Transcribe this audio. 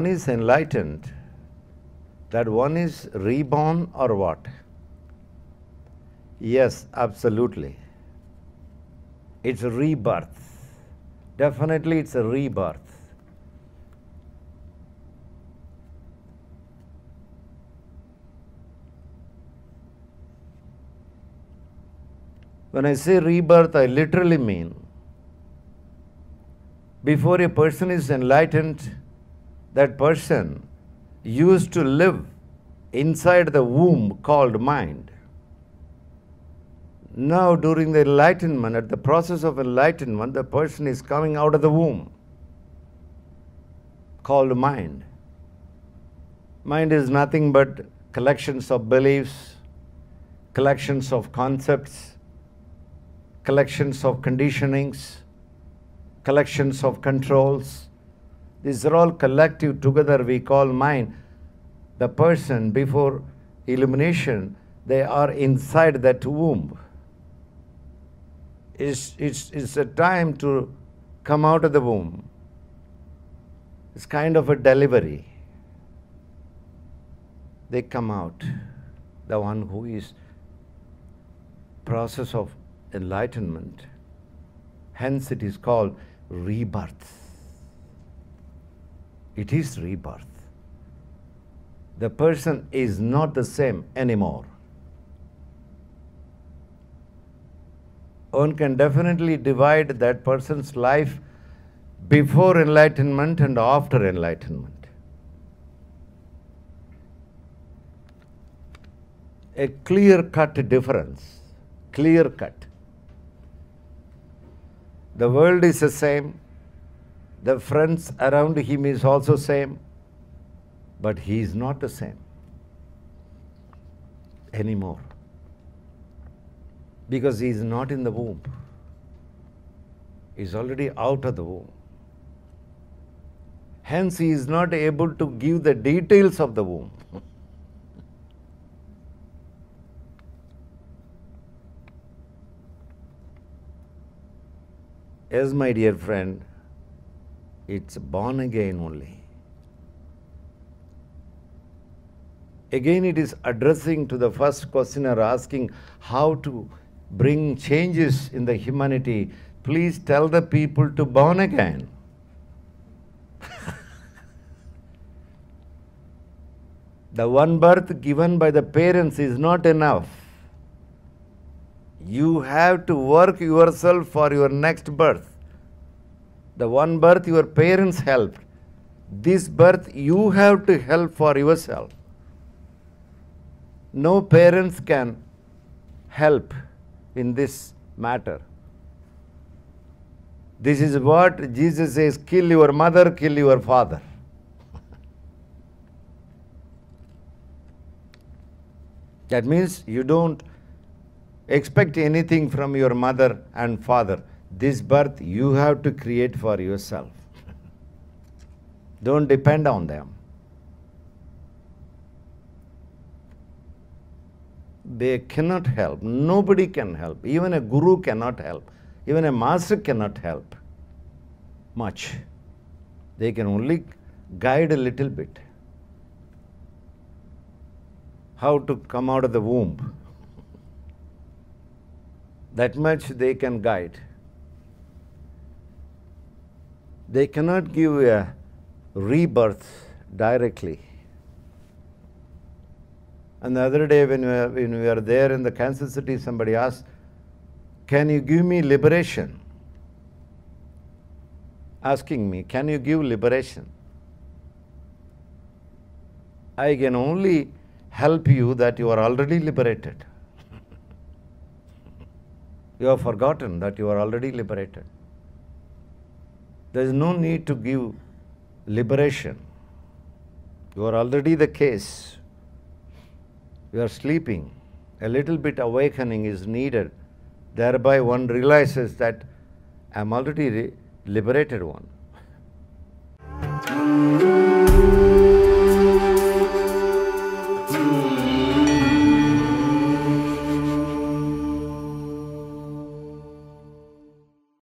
one is enlightened, that one is reborn or what? Yes, absolutely. It's a rebirth. Definitely it's a rebirth. When I say rebirth, I literally mean before a person is enlightened, that person used to live inside the womb called mind. Now, during the enlightenment, at the process of enlightenment, the person is coming out of the womb called mind. Mind is nothing but collections of beliefs, collections of concepts, collections of conditionings, collections of controls. These are all collective together we call mind. The person before illumination, they are inside that womb. It's a time to come out of the womb. It's kind of a delivery. They come out. The one who is process of enlightenment. Hence it is called rebirth. It is rebirth. The person is not the same anymore. One can definitely divide that person's life before enlightenment and after enlightenment. A clear-cut difference. Clear-cut. The world is the same. The friends around him is also same. But he is not the same anymore. Because he is not in the womb. He is already out of the womb. Hence, he is not able to give the details of the womb. Yes, my dear friend, it's born again only. Again, it is addressing to the first questioner, asking how to bring changes in the humanity. Please tell the people to born again. The one birth given by the parents is not enough. You have to work yourself for your next birth. The one birth your parents helped. This birth you have to help for yourself. No parents can help in this matter. This is what Jesus says, kill your mother, kill your father. That means you don't expect anything from your mother and father. This birth you have to create for yourself. Don't depend on them. They cannot help. Nobody can help. Even a guru cannot help. Even a master cannot help much. They can only guide a little bit. How to come out of the womb. That much they can guide. They cannot give a rebirth directly. And the other day when we were there in the Kansas City, somebody asked, can you give me liberation? Asking me, can you give liberation? I can only help you that you are already liberated. You have forgotten that you are already liberated. There is no need to give liberation. You are already the case. You are sleeping. A little bit awakening is needed. Thereby one realizes that I am already liberated one.